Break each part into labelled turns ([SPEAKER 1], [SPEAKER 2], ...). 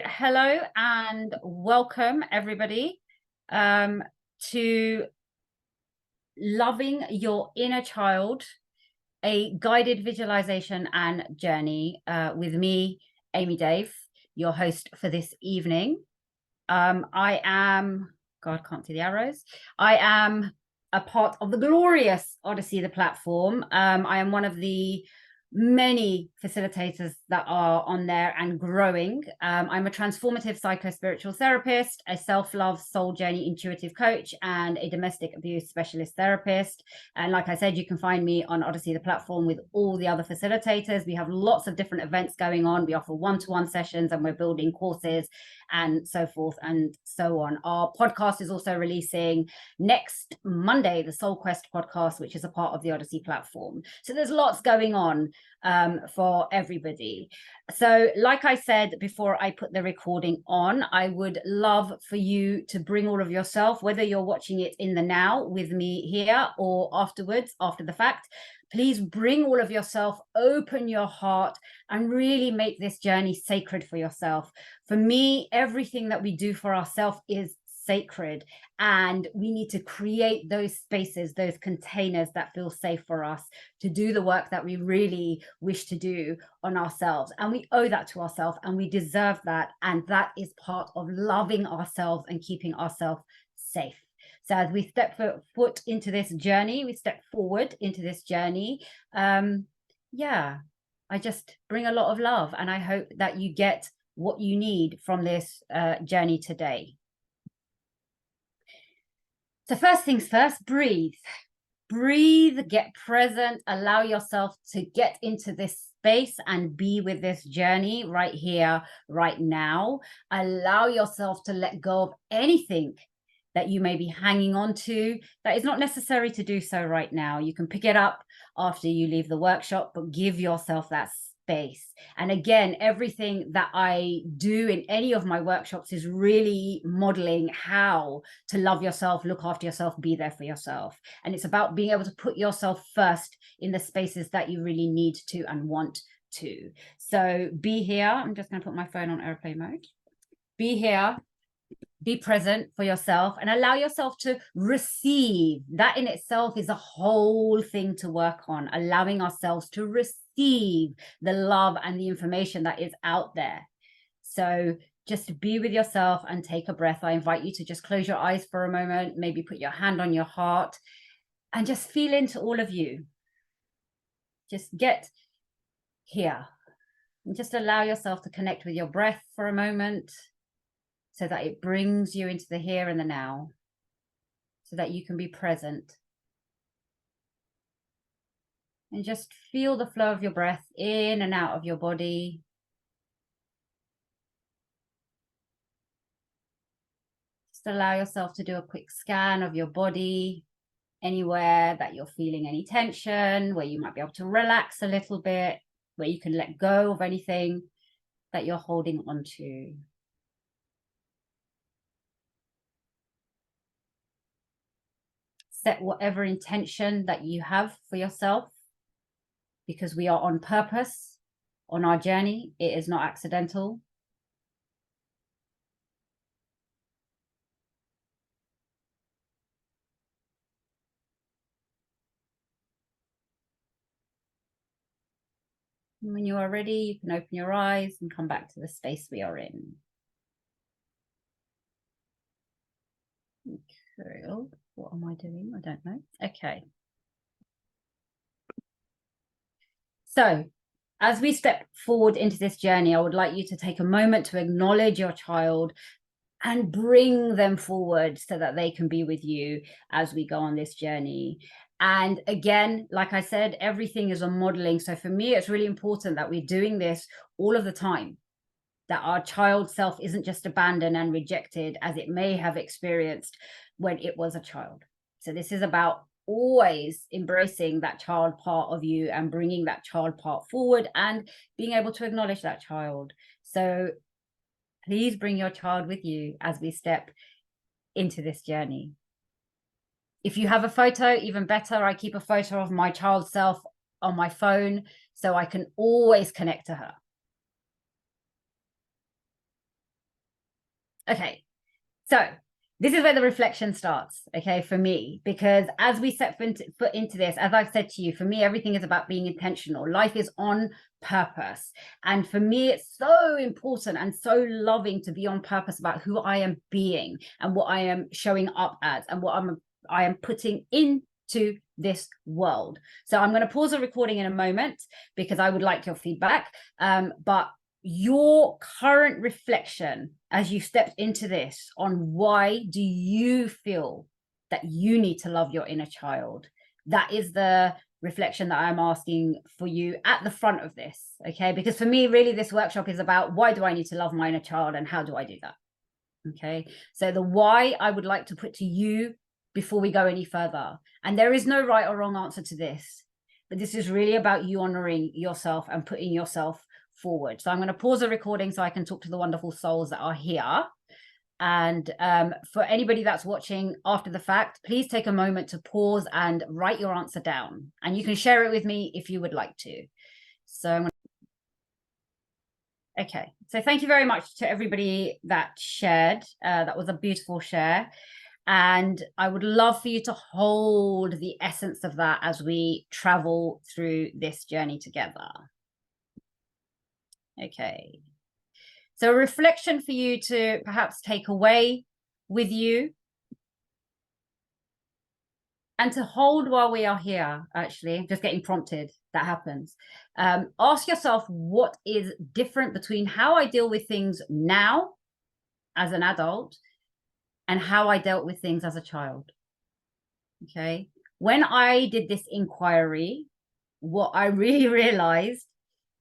[SPEAKER 1] Hello and welcome everybody to Loving Your Inner Child, a guided visualization and journey with me, Amy Dave, your host for this evening. I am, God, can't see the arrows. I am a part of the glorious Odyssey, the platform. I am one of the many facilitators that are on there and growing. I'm a transformative psycho-spiritual therapist, a self-love soul journey intuitive coach, and a domestic abuse specialist therapist. And like I said, you can find me on Odyssey, the platform, with all the other facilitators. We have lots of different events going on. We offer one-to-one sessions, and we're building courses and so forth and so on. Our podcast is also releasing next Monday, the Soul Quest podcast, which is a part of the Odyssey platform. So there's lots going on for everybody. So like I said before I put the recording on, I would love for you to bring all of yourself, whether you're watching it in the now with me here or afterwards, after the fact. Please bring all of yourself, open your heart, and really make this journey sacred for yourself. For me, everything that we do for ourselves is sacred, and we need to create those spaces, those containers that feel safe for us to do the work that we really wish to do on ourselves. And we owe that to ourselves, and we deserve that. And that is part of loving ourselves and keeping ourselves safe. So as we step foot into this journey, we step forward into this journey. Yeah, I just bring a lot of love, and I hope that you get what you need from this journey today. So first things first, breathe. Breathe, get present, allow yourself to get into this space and be with this journey right here, right now. Allow yourself to let go of anything that you may be hanging on to that is not necessary to do so right now. You can pick it up after you leave the workshop, but give yourself that space. And again, everything that I do in any of my workshops is really modeling how to love yourself, look after yourself, be there for yourself. And it's about being able to put yourself first in the spaces that you really need to and want to. So be here. I'm just going to put my phone on airplane mode. Be here. Be present for yourself and allow yourself to receive. That in itself is a whole thing to work on, allowing ourselves to receive the love and the information that is out there. So just be with yourself and take a breath. I invite you to just close your eyes for a moment, maybe put your hand on your heart and just feel into all of you. Just get here and just allow yourself to connect with your breath for a moment, so that it brings you into the here and the now, so that you can be present. And just feel the flow of your breath in and out of your body. Just allow yourself to do a quick scan of your body, anywhere that you're feeling any tension, where you might be able to relax a little bit, where you can let go of anything that you're holding on to. Set whatever intention that you have for yourself, because we are on purpose on our journey. It is not accidental. And when you are ready, you can open your eyes and come back to the space we are in. Okay. Oh, what am I doing? I don't know. Okay. So as we step forward into this journey, I would like you to take a moment to acknowledge your child and bring them forward so that they can be with you as we go on this journey. And again, like I said, everything is a modeling. So for me, it's really important that we're doing this all of the time, that our child self isn't just abandoned and rejected as it may have experienced when it was a child. So this is about always embracing that child part of you and bringing that child part forward and being able to acknowledge that child. So please bring your child with you as we step into this journey. If you have a photo, even better. I keep a photo of my child self on my phone so I can always connect to her. Okay, so this is where the reflection starts, okay, for me, because as we set foot into this, as I've said to you, for me, everything is about being intentional. Life is on purpose. And for me, it's so important and so loving to be on purpose about who I am being and what I am showing up as and what I am putting into this world. So I'm going to pause the recording in a moment because I would like your feedback. But your current reflection as you stepped into this on why do you feel that you need to love your inner child, that is the reflection that I'm asking for you at the front of this. Okay, because for me, really, this workshop is about why do I need to love my inner child and how do I do that? Okay, so the why I would like to put to you before we go any further, and there is no right or wrong answer to this, but this is really about you honoring yourself and putting yourself forward. So I'm going to pause the recording so I can talk to the wonderful souls that are here. And for anybody that's watching after the fact, please take a moment to pause and write your answer down. And you can share it with me if you would like to. So I'm going to... Okay, so thank you very much to everybody that shared. That was a beautiful share. And I would love for you to hold the essence of that as we travel through this journey together. Okay. So a reflection for you to perhaps take away with you and to hold while we are here. Actually, just getting prompted, that happens. Ask yourself what is different between how I deal with things now as an adult and how I dealt with things as a child. Okay. When I did this inquiry, what I really realized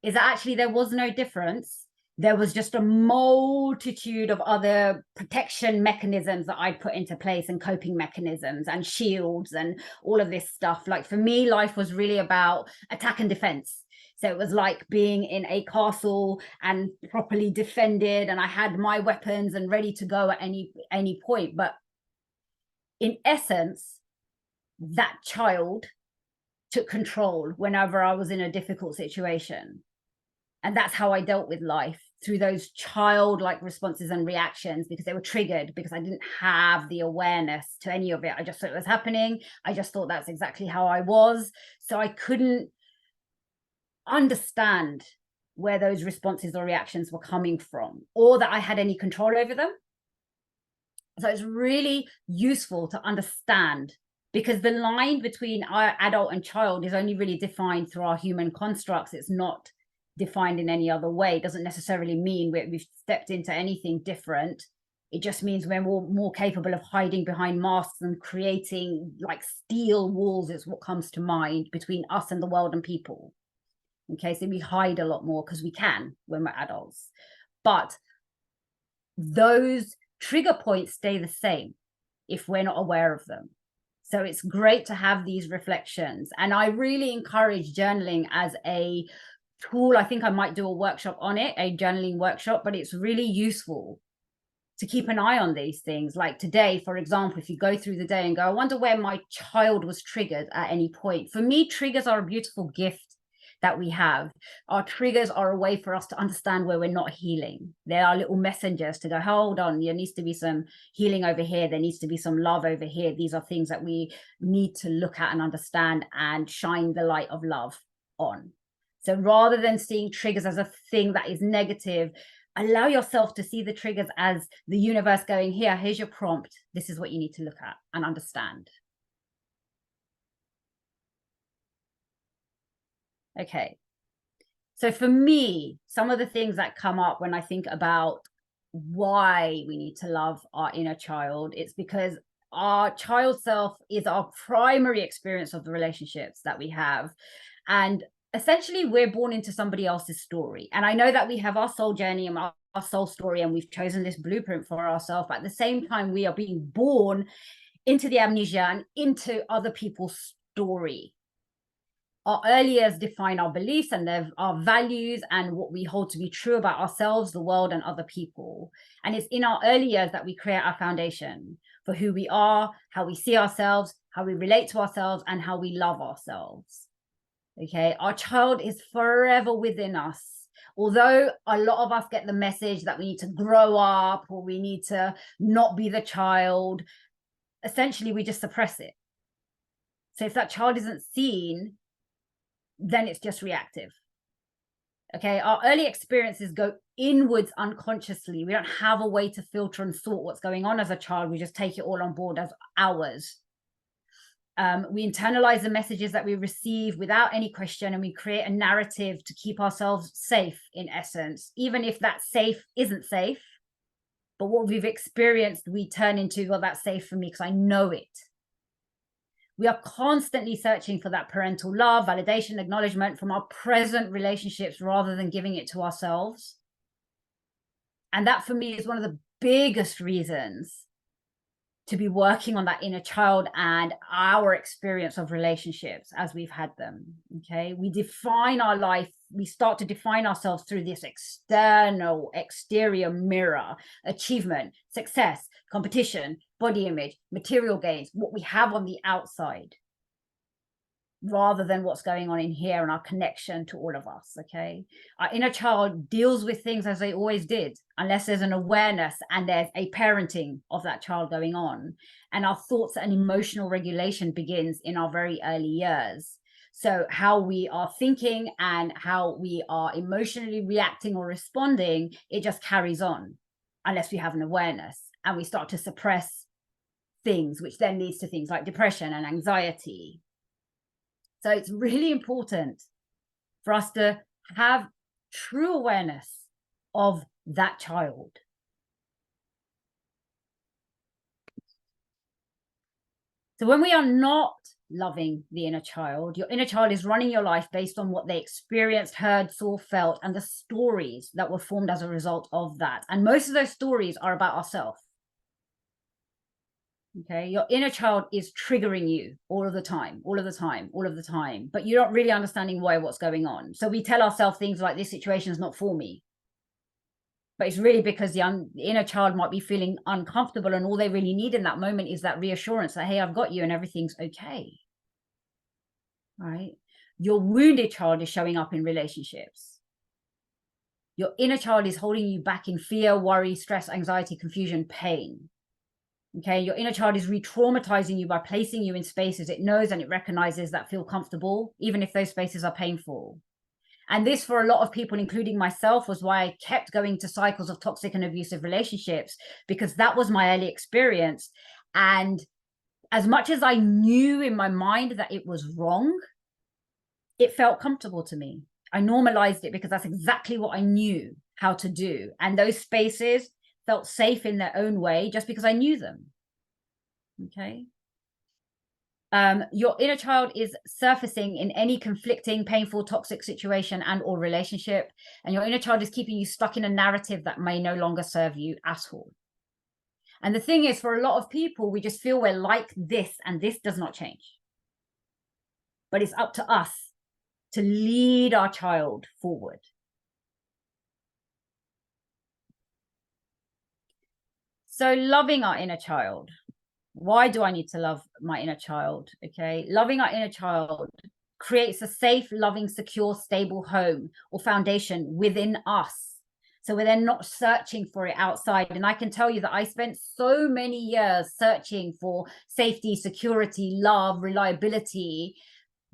[SPEAKER 1] is that actually there was no difference. There was just a multitude of other protection mechanisms that I'd put into place and coping mechanisms and shields and all of this stuff. Like for me, life was really about attack and defense. So it was like being in a castle and properly defended, and I had my weapons and ready to go at any point. But in essence, that child took control whenever I was in a difficult situation. And that's how I dealt with life, through those childlike responses and reactions, because they were triggered, because I didn't have the awareness to any of it. I just thought it was happening. I just thought that's exactly how I was. So I couldn't understand where those responses or reactions were coming from, or that I had any control over them. So it's really useful to understand, because the line between our adult and child is only really defined through our human constructs. It's not defined in any other way. It doesn't necessarily mean we've stepped into anything different. It just means we're more capable of hiding behind masks and creating like steel walls is what comes to mind between us and the world and people. Okay, so we hide a lot more because we can when we're adults. But those trigger points stay the same if we're not aware of them. So it's great to have these reflections. And I really encourage journaling as a tool. I think I might do a workshop on it, a journaling workshop, but it's really useful to keep an eye on these things. Like today, for example, if you go through the day and go, I wonder where my child was triggered at any point. For me, triggers are a beautiful gift that we have. Our triggers are a way for us to understand where we're not healing. They are little messengers to go, hold on, there needs to be some healing over here. There needs to be some love over here. These are things that we need to look at and understand and shine the light of love on. So rather than seeing triggers as a thing that is negative, allow yourself to see the triggers as the universe going, here's your prompt. This is what you need to look at and understand. Okay. So for me, some of the things that come up when I think about why we need to love our inner child, it's because our child self is our primary experience of the relationships that we have. And essentially, we're born into somebody else's story. And I know that we have our soul journey and our soul story, and we've chosen this blueprint for ourselves. But at the same time, we are being born into the amnesia and into other people's story. Our early years define our beliefs and our values and what we hold to be true about ourselves, the world, and other people. And it's in our early years that we create our foundation for who we are, how we see ourselves, how we relate to ourselves, and how we love ourselves. Okay, our child is forever within us. Although a lot of us get the message that we need to grow up or we need to not be the child, essentially we just suppress it. So if that child isn't seen, then it's just reactive. Okay, our early experiences go inwards unconsciously. We don't have a way to filter and sort what's going on as a child. We just take it all on board as ours. We internalize the messages that we receive without any question, and we create a narrative to keep ourselves safe, in essence, even if that safe isn't safe. But what we've experienced, we turn into, well, that's safe for me because I know it. We are constantly searching for that parental love, validation, acknowledgement from our present relationships rather than giving it to ourselves. And that for me is one of the biggest reasons to be working on that inner child and our experience of relationships as we've had them. Okay, we define our life, we start to define ourselves through this exterior mirror: achievement, success, competition, body image, material gains, what we have on the outside, rather than what's going on in here and our connection to all of us. Okay, our inner child deals with things as they always did, unless there's an awareness and there's a parenting of that child going on. And our thoughts and emotional regulation begins in our very early years. So how we are thinking and how we are emotionally reacting or responding, it just carries on unless we have an awareness, and we start to suppress things, which then leads to things like depression and anxiety. So it's really important for us to have true awareness of that child. So when we are not loving the inner child, your inner child is running your life based on what they experienced, heard, saw, felt, and the stories that were formed as a result of that. And most of those stories are about ourselves. Okay, your inner child is triggering you all of the time, but you're not really understanding what's going on. So we tell ourselves things like, this situation is not for me. But it's really because the inner child might be feeling uncomfortable, and all they really need in that moment is that reassurance that, hey, I've got you and everything's okay. Right? Your wounded child is showing up in relationships. Your inner child is holding you back in fear, worry, stress, anxiety, confusion, pain. Okay, your inner child is re-traumatizing you by placing you in spaces it knows and it recognizes that feel comfortable, even if those spaces are painful. And this, for a lot of people, including myself, was why I kept going to cycles of toxic and abusive relationships, because that was my early experience. And as much as I knew in my mind that it was wrong, it felt comfortable to me. I normalized it because that's exactly what I knew how to do. And those spaces felt safe in their own way just because I knew them. Okay. Your inner child is surfacing in any conflicting, painful, toxic situation and or relationship. And your inner child is keeping you stuck in a narrative that may no longer serve you at all. And the thing is, for a lot of people, we just feel we're like this, and this does not change. But it's up to us to lead our child forward. So loving our inner child. Why do I need to love my inner child? Okay, loving our inner child creates a safe, loving, secure, stable home or foundation within us. So we're then not searching for it outside. And I can tell you that I spent so many years searching for safety, security, love, reliability,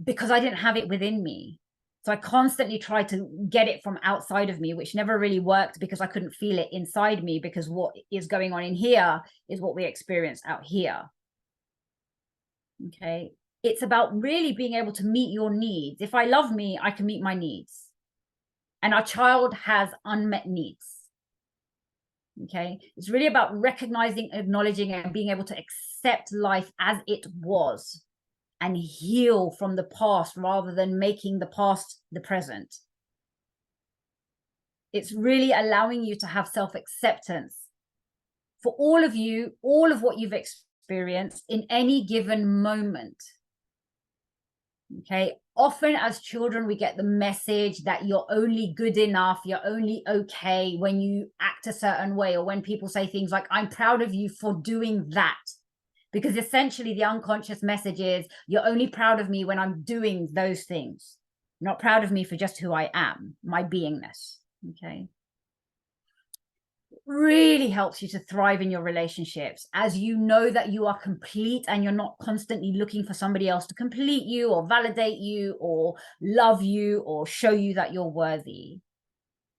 [SPEAKER 1] because I didn't have it within me. So I constantly tried to get it from outside of me, which never really worked because I couldn't feel it inside me, because what is going on in here is what we experience out here. Okay. It's about really being able to meet your needs. If I love me, I can meet my needs. And our child has unmet needs. Okay. It's really about recognizing, acknowledging, and being able to accept life as it was, and heal from the past rather than making the past the present. It's really allowing you to have self-acceptance for all of you, all of what you've experienced in any given moment. Okay. Often as children, we get the message that you're only good enough, you're only okay when you act a certain way, or when people say things like, I'm proud of you for doing that. Because essentially the unconscious message is, you're only proud of me when I'm doing those things. not proud of me for just who I am, my beingness. Okay. Really helps you to thrive in your relationships, as you know that you are complete and you're not constantly looking for somebody else to complete you or validate you or love you or show you that you're worthy.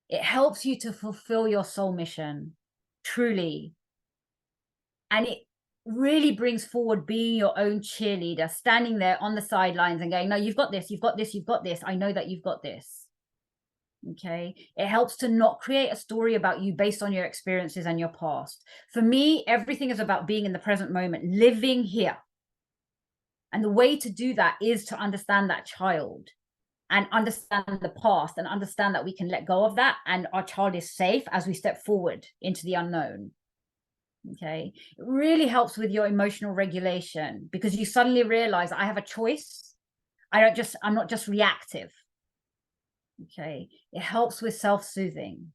[SPEAKER 1] It helps you to fulfill your soul mission, truly. And it really brings forward being your own cheerleader, standing there on the sidelines and going, no, you've got this, you've got this, you've got this. I know that you've got this. Okay. It helps to not create a story about you based on your experiences and your past. For me, everything is about being in the present moment, living here. And the way to do that is to understand that child and understand the past and understand that we can let go of that and our child is safe as we step forward into the unknown. Okay. It really helps with your emotional regulation because you suddenly realize I have a choice. I'm not just reactive. Okay. It helps with self-soothing.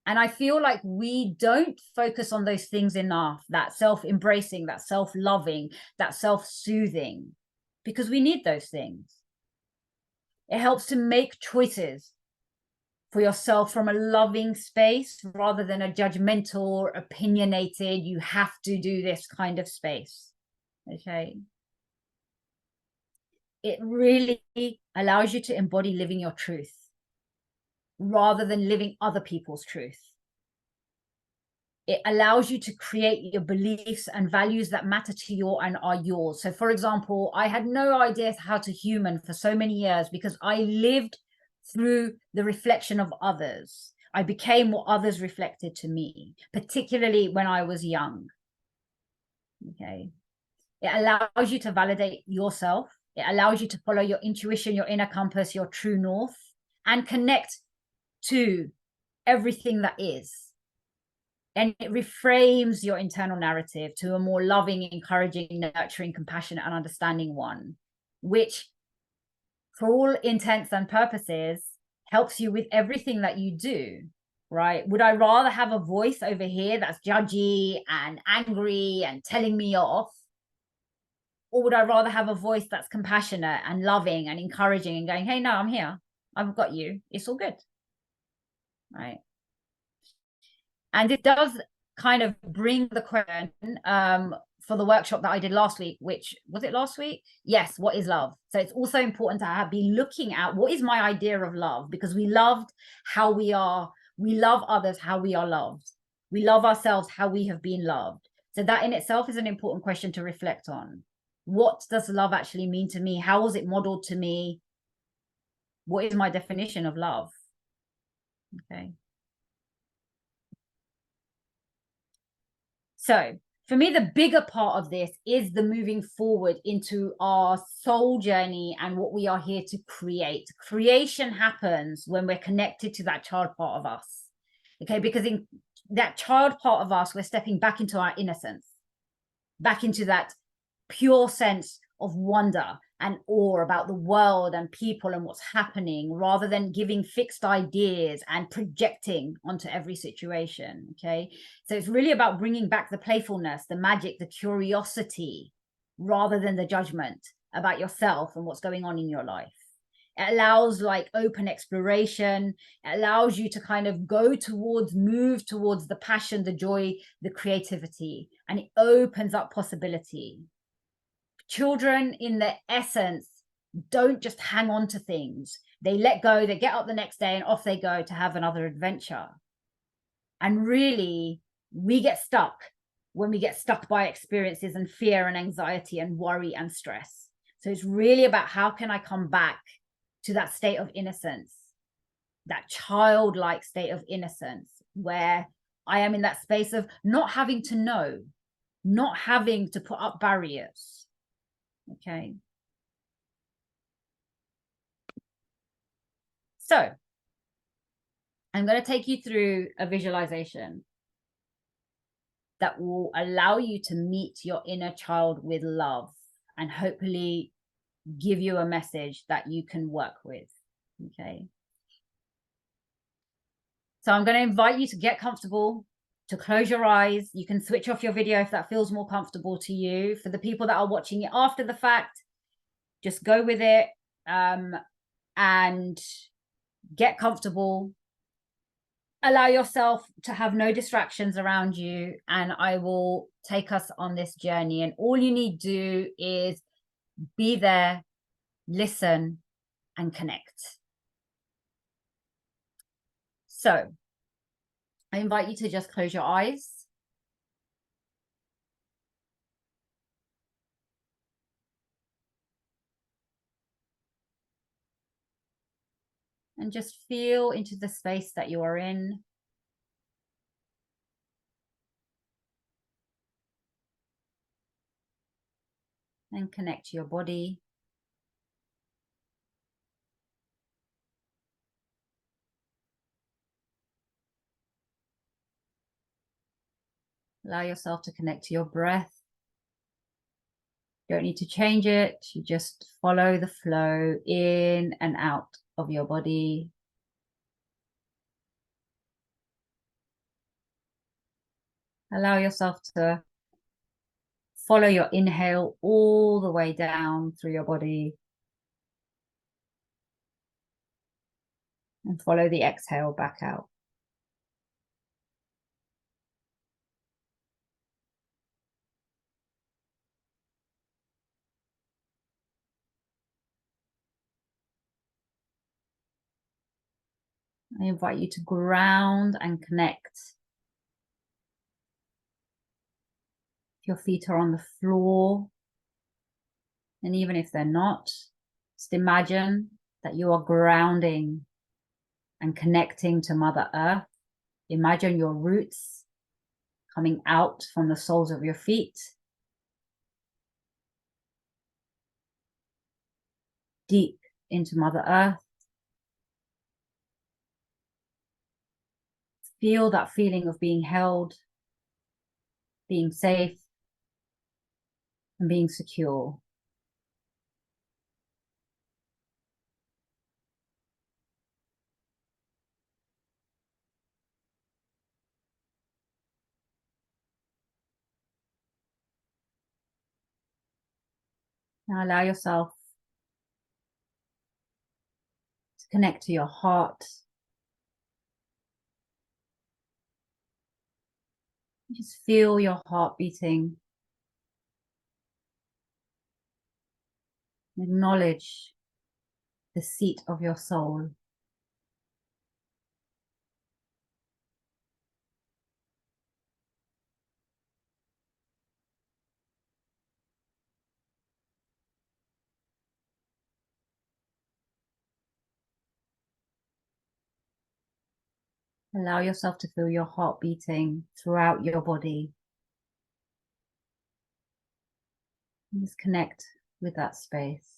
[SPEAKER 1] And I feel like we don't focus on those things enough, that self-embracing, that self-loving, that self-soothing, because we need those things. It helps to make choices for yourself from a loving space rather than a judgmental or opinionated, you have to do this kind of space. Okay. It really allows you to embody living your truth rather than living other people's truth. It allows you to create your beliefs and values that matter to you and are yours. So for example, I had no idea how to human for so many years because I lived through the reflection of others. I became what others reflected to me, particularly when I was young. Okay. It allows you to validate yourself. It allows you to follow your intuition, your inner compass, your true north, and connect to everything that is. And it reframes your internal narrative to a more loving, encouraging, nurturing, compassionate, and understanding one, which, for all intents and purposes, helps you with everything that you do, right? Would I rather have a voice over here that's judgy and angry and telling me off? Or would I rather have a voice that's compassionate and loving and encouraging and going, hey, no, I'm here. I've got you. It's all good. Right. And it does kind of bring the question for the workshop that I did last week, which was it last week? Yes. What is love? So it's also important to be looking at what is my idea of love, because we loved how we are. We love others how we are loved. We love ourselves how we have been loved. So that in itself is an important question to reflect on. What does love actually mean to me? How was it modeled to me? What is my definition of love? Okay. So for me, the bigger part of this is the moving forward into our soul journey and what we are here to create. Creation happens when we're connected to that child part of us. Okay, because in that child part of us, we're stepping back into our innocence, back into that pure sense of wonder and awe about the world and people and what's happening, rather than giving fixed ideas and projecting onto every situation. Okay, so it's really about bringing back the playfulness, the magic, the curiosity, rather than the judgment about yourself and what's going on in your life. It allows like open exploration. It allows you to kind of move towards the passion, the joy, the creativity, and it opens up possibility. Children in their essence don't just hang on to things. They let go, they get up the next day and off they go to have another adventure. And really, we get stuck when we get stuck by experiences and fear and anxiety and worry and stress. So it's really about how can I come back to that state of innocence, that childlike state of innocence, where I am in that space of not having to know, not having to put up barriers. Okay. So I'm going to take you through a visualization that will allow you to meet your inner child with love and hopefully give you a message that you can work with. Okay. So I'm going to invite you to get comfortable, to close your eyes. You can switch off your video if that feels more comfortable to you. For the people that are watching it after the fact, just go with it. and get comfortable. Allow yourself to have no distractions around you, and I will take us on this journey. And all you need to do is be there, listen, and connect. So I invite you to just close your eyes. And just feel into the space that you are in. And connect to your body. Allow yourself to connect to your breath. You don't need to change it. You just follow the flow in and out of your body. Allow yourself to follow your inhale all the way down through your body. And follow the exhale back out. I invite you to ground and connect. If your feet are on the floor, and even if they're not, just imagine that you are grounding and connecting to Mother Earth. Imagine your roots coming out from the soles of your feet, deep into Mother Earth. Feel that feeling of being held, being safe, and being secure. Now allow yourself to connect to your heart. Just feel your heart beating. Acknowledge the seat of your soul. Allow yourself to feel your heart beating throughout your body. And just connect with that space.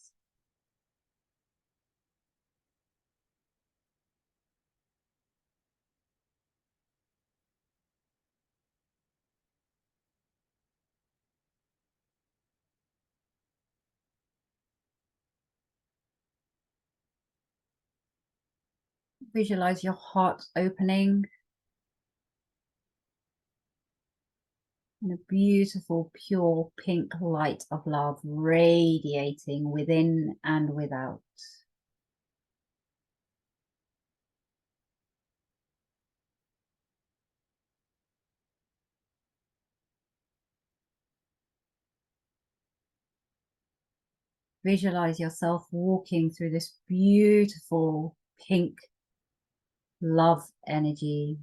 [SPEAKER 1] Visualize your heart opening and a beautiful, pure pink light of love radiating within and without. Visualize yourself walking through this beautiful pink love energy.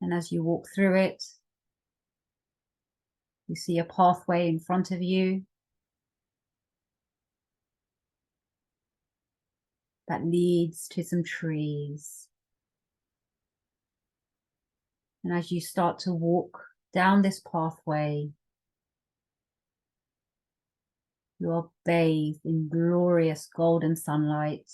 [SPEAKER 1] And as you walk through it, you see a pathway in front of you that leads to some trees. And as you start to walk down this pathway, you are bathed in glorious golden sunlight.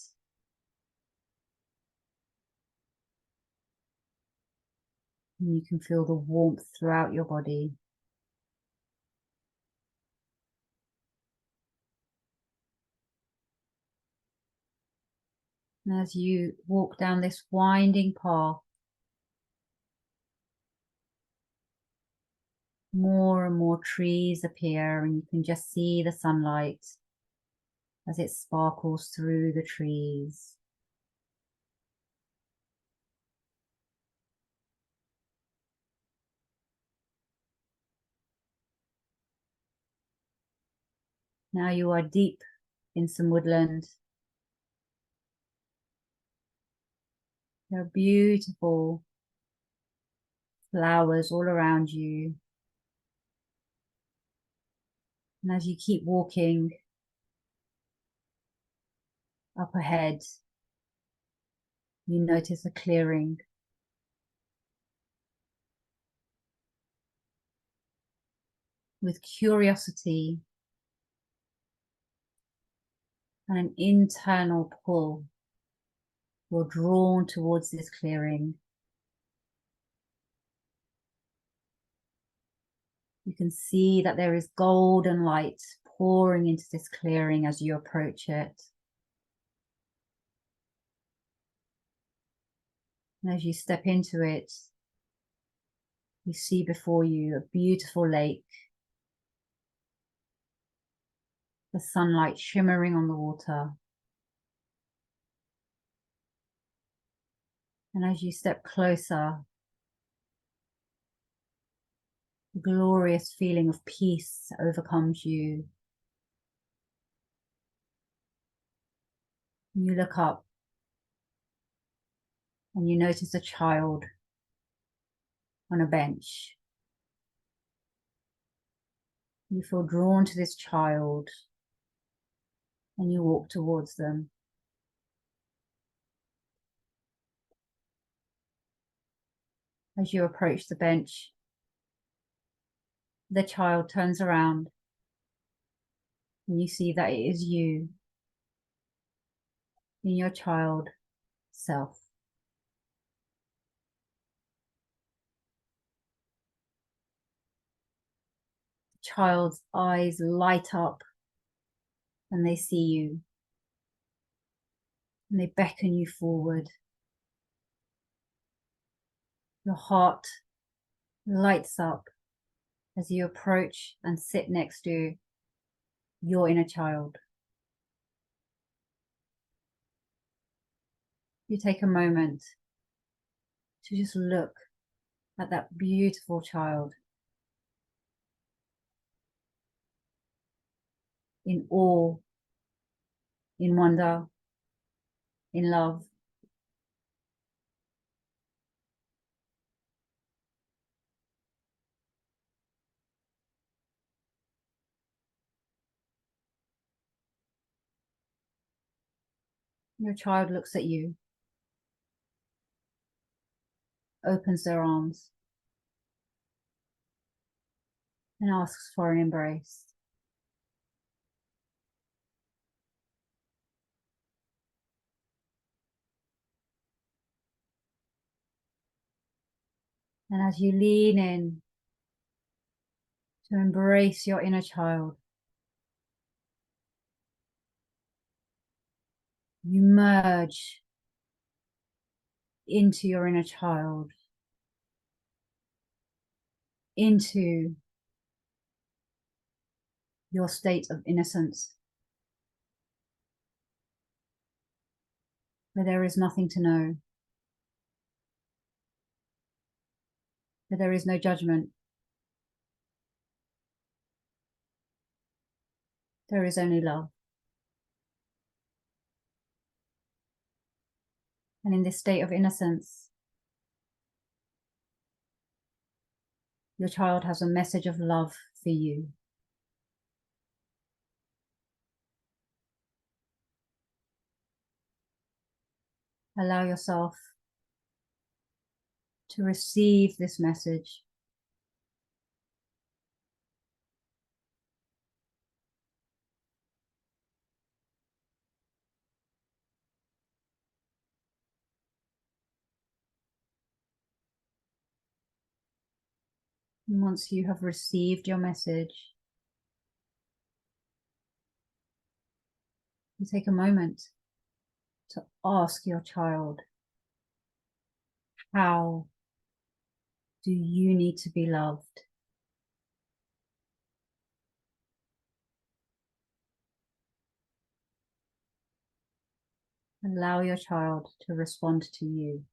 [SPEAKER 1] And you can feel the warmth throughout your body. And as you walk down this winding path, more and more trees appear, and you can just see the sunlight as it sparkles through the trees. Now you are deep in some woodland. There are beautiful flowers all around you. And as you keep walking up ahead, you notice a clearing. With curiosity and an internal pull, you're drawn towards this clearing. You can see that there is golden light pouring into this clearing as you approach it. And as you step into it, you see before you a beautiful lake, the sunlight shimmering on the water. And as you step closer, a glorious feeling of peace overcomes you. You look up and you notice a child on a bench. You feel drawn to this child and you walk towards them. As you approach the bench, the child turns around and you see that it is you in your child self. The child's eyes light up and they see you and they beckon you forward. Your heart lights up as you approach and sit next to your inner child. You take a moment to just look at that beautiful child in awe, in wonder, in love. Your child looks at you, opens their arms, and asks for an embrace. And as you lean in to embrace your inner child, you merge into your inner child, into your state of innocence, where there is nothing to know, where there is no judgment. There is only love. And in this state of innocence, your child has a message of love for you. Allow yourself to receive this message. And once you have received your message, you take a moment to ask your child, how do you need to be loved? Allow your child to respond to you.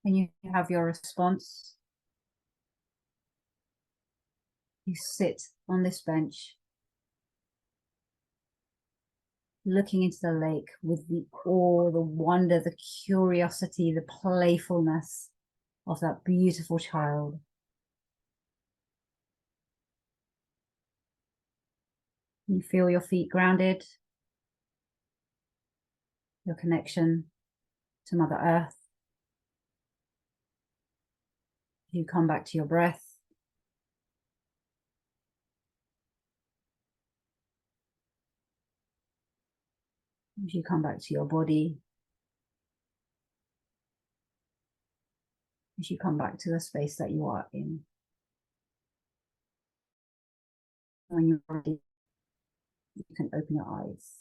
[SPEAKER 1] When you have your response, you sit on this bench, looking into the lake with the awe, the wonder, the curiosity, the playfulness of that beautiful child. You feel your feet grounded, your connection to Mother Earth. You come back to your breath. As you come back to your body, as you come back to the space that you are in. When you're ready, you can open your eyes.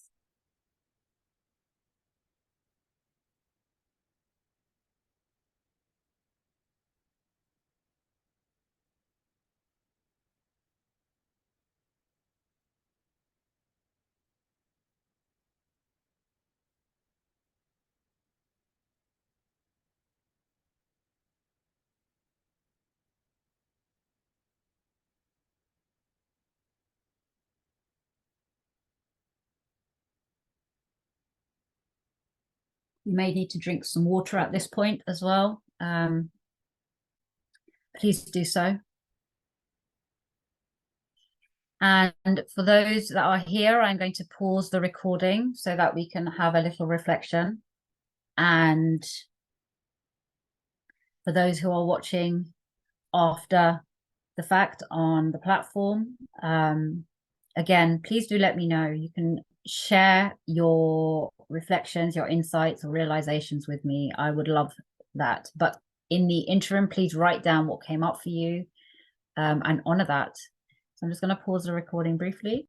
[SPEAKER 1] You may need to drink some water at this point as well. Please do so. And for those that are here, I'm going to pause the recording so that we can have a little reflection. And for those who are watching after the fact on the platform, again, please do let me know. You can share your reflections, your insights or realizations with me. I would love that. But in the interim, please write down what came up for you and honor that. So I'm just going to pause the recording briefly.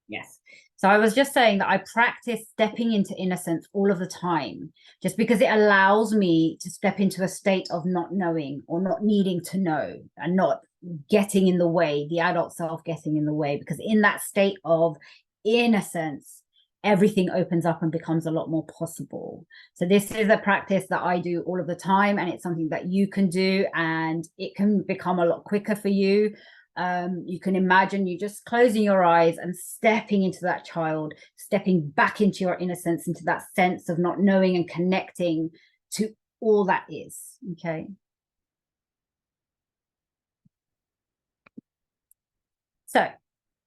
[SPEAKER 1] Yes. So I was just saying that I practice stepping into innocence all of the time, just because it allows me to step into a state of not knowing or not needing to know and not getting in the way, the adult self getting in the way, because in that state of innocence, everything opens up and becomes a lot more possible. So this is a practice that I do all of the time, and it's something that you can do, and it can become a lot quicker for you. You can imagine you just closing your eyes and stepping into that child, stepping back into your innocence, into that sense of not knowing and connecting to all that is. Okay. So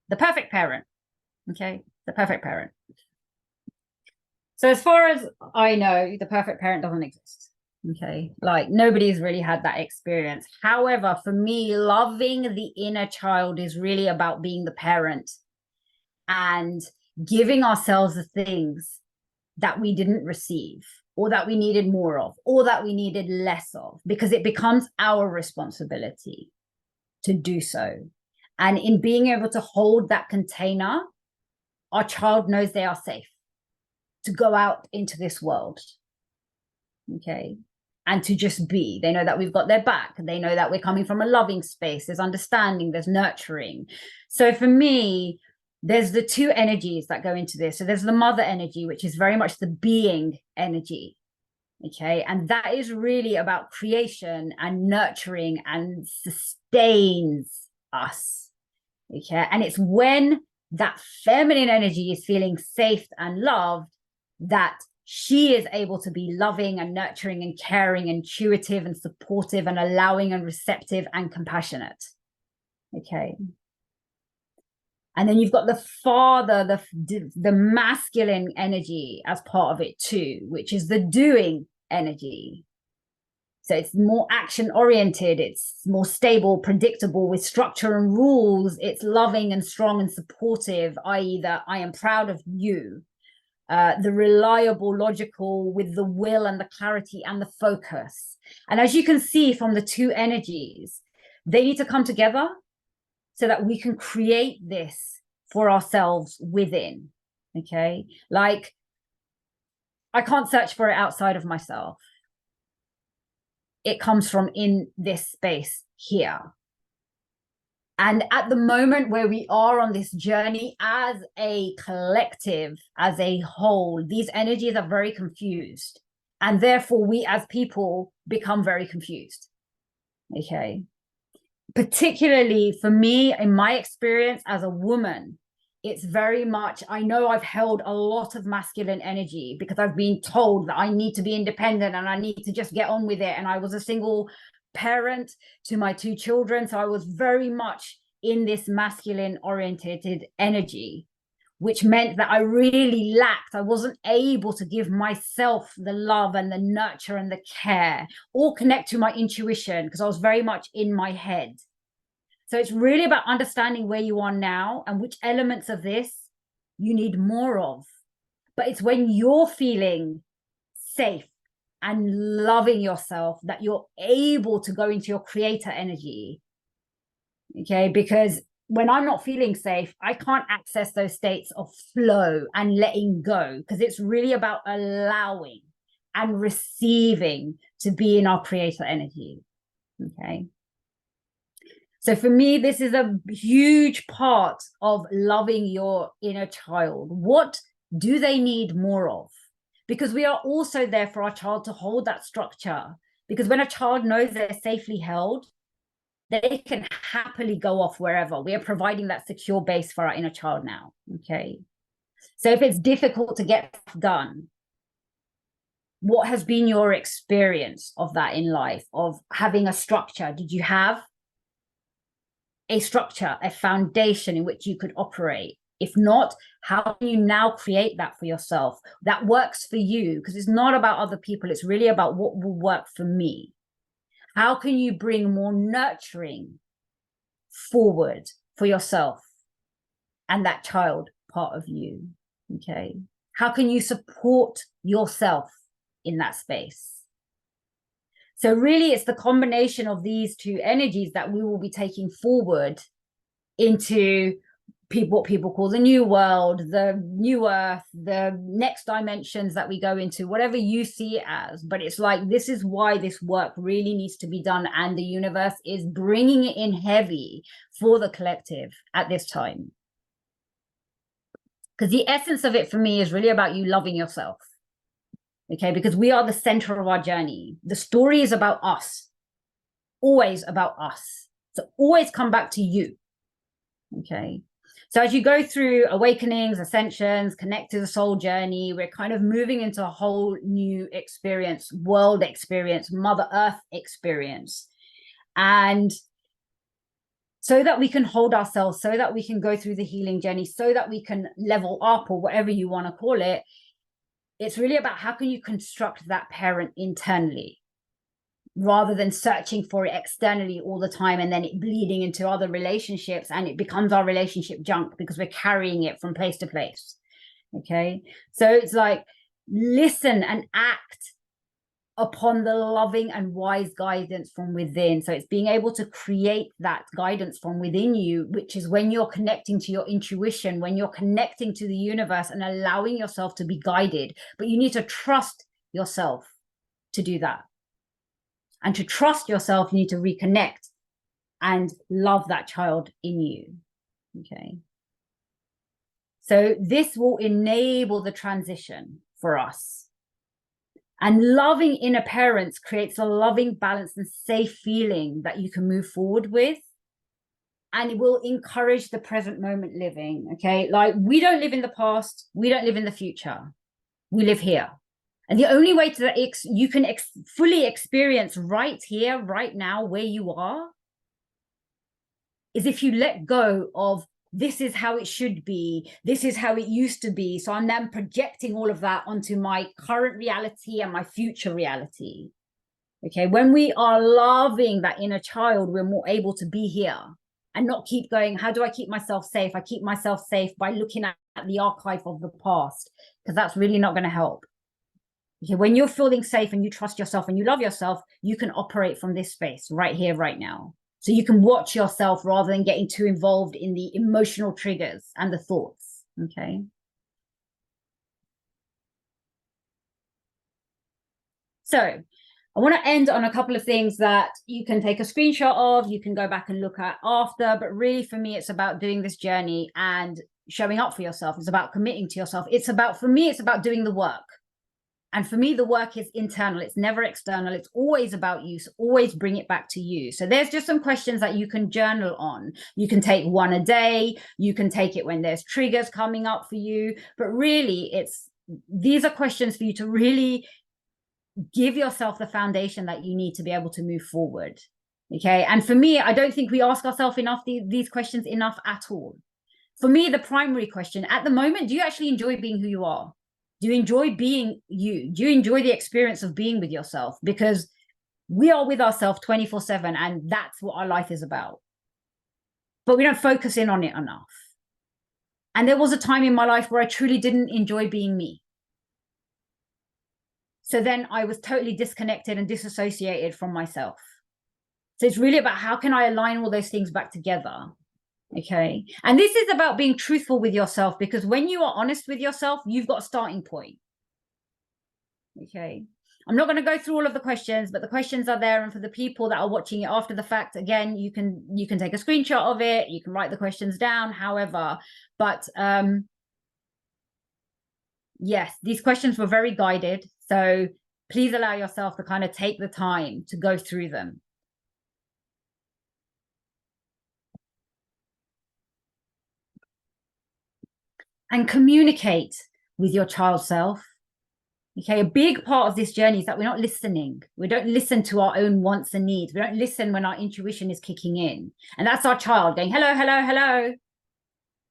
[SPEAKER 1] the perfect parent. Okay. The perfect parent. So as far as I know, the perfect parent doesn't exist. Okay. Like nobody's really had that experience. However, for me, loving the inner child is really about being the parent and giving ourselves the things that we didn't receive or that we needed more of or that we needed less of, because it becomes our responsibility to do so. And in being able to hold that container, our child knows they are safe to go out into this world. Okay. And to just be. They know that we've got their back. They know that we're coming from a loving space. There's understanding, there's nurturing. So for me, there's the two energies that go into this. So there's the mother energy, which is very much the being energy. Okay. And that is really about creation and nurturing and sustains us. Okay. And it's when that feminine energy is feeling safe and loved that she is able to be loving and nurturing and caring, intuitive and supportive and allowing and receptive and compassionate. Okay. And then you've got the father, the masculine energy as part of it too, which is the doing energy. So it's more action oriented, it's more stable, predictable, with structure and rules. It's loving and strong and supportive, i.e. that I am proud of you. The reliable, logical, with the will and the clarity and the focus. And as you can see from the two energies, they need to come together so that we can create this for ourselves within. Okay, like I can't search for it outside of myself. It comes from in this space here. And at the moment where we are on this journey as a collective, as a whole, these energies are very confused. And therefore we as people become very confused. Okay. Particularly for me, in my experience as a woman, it's very much, I know I've held a lot of masculine energy because I've been told that I need to be independent and I need to just get on with it. And I was a single parent to my two children. So I was very much in this masculine oriented energy, which meant that I really lacked. I wasn't able to give myself the love and the nurture and the care, or connect to my intuition because I was very much in my head. So it's really about understanding where you are now and which elements of this you need more of. But it's when you're feeling safe and loving yourself that you're able to go into your creator energy. Okay, because when I'm not feeling safe, I can't access those states of flow and letting go, because it's really about allowing and receiving to be in our creator energy. Okay. So for me, this is a huge part of loving your inner child. What do they need more of? Because we are also there for our child to hold that structure. Because when a child knows they're safely held, they can happily go off wherever. We are providing that secure base for our inner child now. Okay. So if it's difficult to get done, what has been your experience of that in life, of having a structure? Did you have a structure, a foundation in which you could operate? If not, how can you now create that for yourself that works for you? Because it's not about other people, it's really about what will work for me. How can you bring more nurturing forward for yourself and that child part of you? Okay. How can you support yourself in that space? So really, it's the combination of these two energies that we will be taking forward into what people call the new world, the new earth, the next dimensions that we go into, whatever you see it as. But it's like, this is why this work really needs to be done. And the universe is bringing it in heavy for the collective at this time. Because the essence of it for me is really about you loving yourself. Okay, because we are the center of our journey. The story is about us, always about us. So always come back to you. Okay. So as you go through awakenings, ascensions, connect to the soul journey, we're kind of moving into a whole new experience, world experience, Mother Earth experience. And so that we can hold ourselves, so that we can go through the healing journey, so that we can level up, or whatever you want to call it. It's really about how can you construct that parent internally, rather than searching for it externally all the time and then it bleeding into other relationships and it becomes our relationship junk because we're carrying it from place to place. Okay. So it's like, listen and act upon the loving and wise guidance from within. So it's being able to create that guidance from within you, which is when you're connecting to your intuition, when you're connecting to the universe and allowing yourself to be guided. But you need to trust yourself to do that. And to trust yourself, you need to reconnect and love that child in you. Okay. So this will enable the transition for us. And loving inner parents creates a loving, balanced, and safe feeling that you can move forward with. And it will encourage the present moment living. Okay. Like, we don't live in the past. We don't live in the future. We live here. And the only way that you can fully experience right here, right now, where you are, is if you let go of, this is how it should be, this is how it used to be. So I'm then projecting all of that onto my current reality and my future reality. Okay, when we are loving that inner child, we're more able to be here and not keep going, how do I keep myself safe? I keep myself safe by looking at the archive of the past, because that's really not going to help. Okay, when you're feeling safe and you trust yourself and you love yourself, you can operate from this space right here, right now. So you can watch yourself rather than getting too involved in the emotional triggers and the thoughts. Okay. So I want to end on a couple of things that you can take a screenshot of, you can go back and look at after, but really for me, it's about doing this journey and showing up for yourself. It's about committing to yourself. It's about, for me, it's about doing the work. And for me, the work is internal. It's never external. It's always about you. So always bring it back to you. So there's just some questions that you can journal on. You can take one a day. You can take it when there's triggers coming up for you. But really, these are questions for you to really give yourself the foundation that you need to be able to move forward. Okay. And for me, I don't think we ask ourselves enough these questions enough at all. For me, the primary question at the moment, do you actually enjoy being who you are? Do you enjoy being you? Do you enjoy the experience of being with yourself? Because we are with ourselves 24/7, and that's what our life is about. But we don't focus in on it enough. And there was a time in my life where I truly didn't enjoy being me. So then I was totally disconnected and disassociated from myself. So it's really about how can I align all those things back together? Okay. And this is about being truthful with yourself, because when you are honest with yourself, you've got a starting point. Okay. I'm not going to go through all of the questions, but the questions are there. And for the people that are watching it after the fact, again, you can take a screenshot of it. You can write the questions down, however, but yes, these questions were very guided. So please allow yourself to kind of take the time to go through them. And communicate with your child self. Okay, a big part of this journey is that we're not listening. We don't listen to our own wants and needs. We don't listen when our intuition is kicking in. And that's our child going, hello, hello, hello.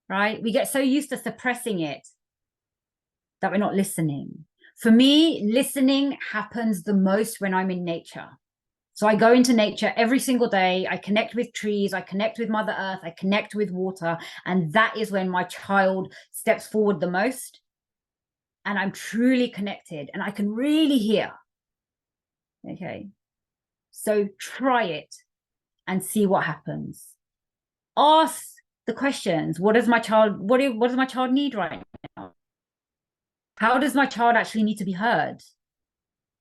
[SPEAKER 1] Right? We get so used to suppressing it that we're not listening. For me, listening happens the most when I'm in nature. So I go into nature every single day. I connect with trees. I connect with Mother Earth. I connect with water. And that is when my child steps forward the most. And I'm truly connected and I can really hear. Okay. So try it and see what happens. Ask the questions. What does my child need right now? How does my child actually need to be heard?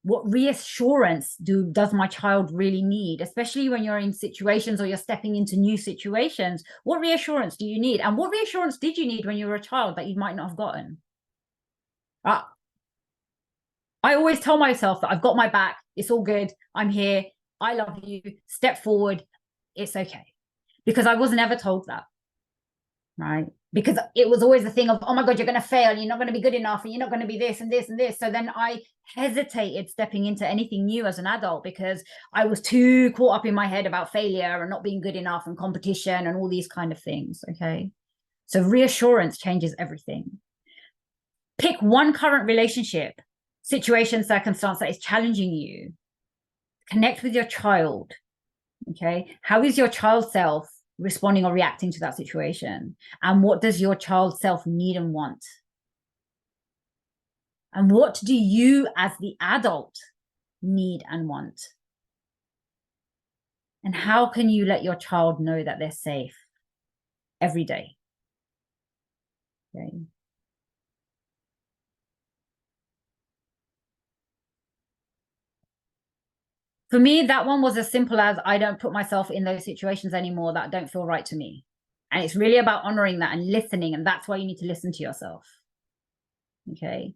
[SPEAKER 1] What reassurance does my child really need, especially when you're in situations or you're stepping into new situations? What reassurance do you need? And what reassurance did you need when you were a child that you might not have gotten? I always tell myself that I've got my back. It's all good. I'm here. I love you. Step forward. It's okay. Because I was never told that. Right. Because it was always the thing of, oh my God, you're going to fail. You're not going to be good enough. And you're not going to be this and this and this. So then I hesitated stepping into anything new as an adult because I was too caught up in my head about failure and not being good enough and competition and all these kind of things. Okay. So reassurance changes everything. Pick one current relationship, situation, circumstance that is challenging you. Connect with your child. Okay. How is your child self responding or reacting to that situation? And what does your child self need and want? And what do you as the adult need and want? And how can you let your child know that they're safe every day? Okay. For me, that one was as simple as I don't put myself in those situations anymore that don't feel right to me. And it's really about honoring that and listening. And that's why you need to listen to yourself. Okay.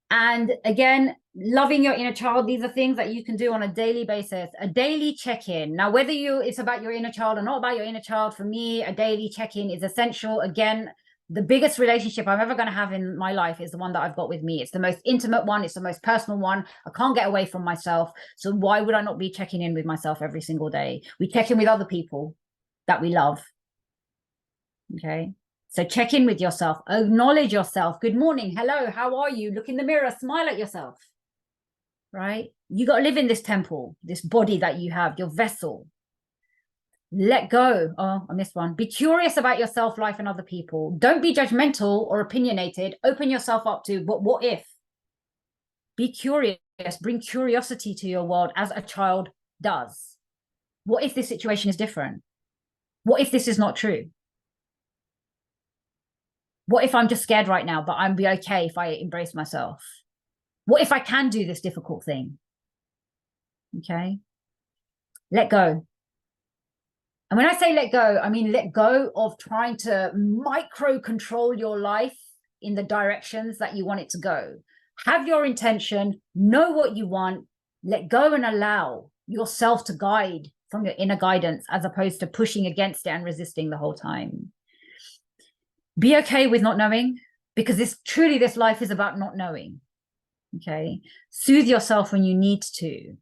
[SPEAKER 1] And again, loving your inner child. These are things that you can do on a daily basis, a daily check-in. Now, whether it's about your inner child or not about your inner child, for me, a daily check-in is essential. Again, the biggest relationship I'm ever going to have in my life is the one that I've got with me. It's the most intimate one. It's the most personal one. I can't get away from myself. So why would I not be checking in with myself every single day? We check in with other people that we love. Okay. So check in with yourself, acknowledge yourself. Good morning. Hello. How are you? Look in the mirror, smile at yourself. right? You got to live in this temple, this body that you have, your vessel. Let go. Oh, I missed one. Be curious about yourself, life, and other people. Don't be judgmental or opinionated. Open yourself up to, but what if? Be curious. Bring curiosity to your world as a child does. What if this situation is different? What if this is not true? What if I'm just scared right now, but I'm be okay if I embrace myself? What if I can do this difficult thing? Okay. Let go. And when I say let go, I mean let go of trying to micro control your life in the directions that you want it to go. Have your intention, know what you want, let go and allow yourself to guide from your inner guidance as opposed to pushing against it and resisting the whole time. Be okay with not knowing, because this life is about not knowing. Okay. Soothe yourself when you need to.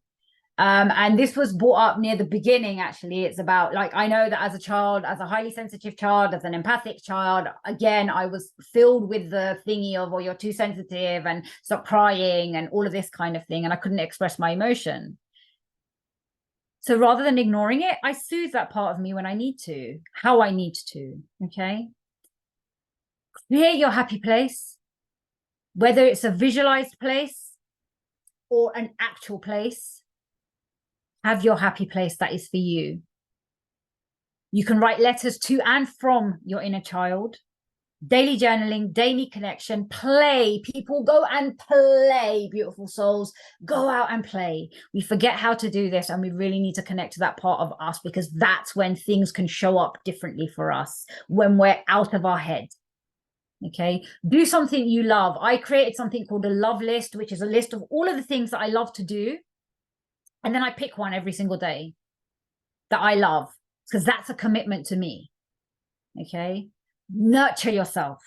[SPEAKER 1] And this was brought up near the beginning, actually. It's about, like, I know that as a child, as a highly sensitive child, as an empathic child, again, I was filled with the thingy of, oh, you're too sensitive and stop crying and all of this kind of thing. And I couldn't express my emotion. So rather than ignoring it, I soothe that part of me when I need to, how I need to. Okay. Create your happy place, whether it's a visualized place or an actual place. Have your happy place that is for you. You can write letters to and from your inner child. Daily journaling, daily connection, play. People go and play, beautiful souls. Go out and play. We forget how to do this, and we really need to connect to that part of us, because that's when things can show up differently for us, when we're out of our head. Okay, do something you love. I created something called a love list, which is a list of all of the things that I love to do. And then I pick one every single day that I love, because that's a commitment to me. Okay. Nurture yourself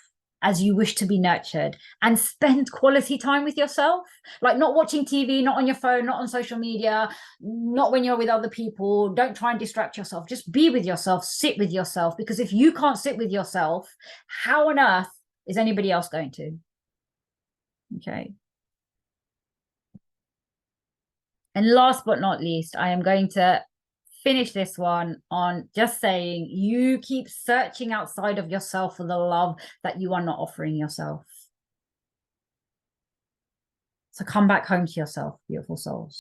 [SPEAKER 1] as you wish to be nurtured, and spend quality time with yourself. Like, not watching TV, not on your phone, not on social media, not when you're with other people. Don't try and distract yourself. Just be with yourself, sit with yourself, because if you can't sit with yourself, how on earth is anybody else going to? Okay. And last but not least, I am going to finish this one on just saying, you keep searching outside of yourself for the love that you are not offering yourself. So come back home to yourself, beautiful souls.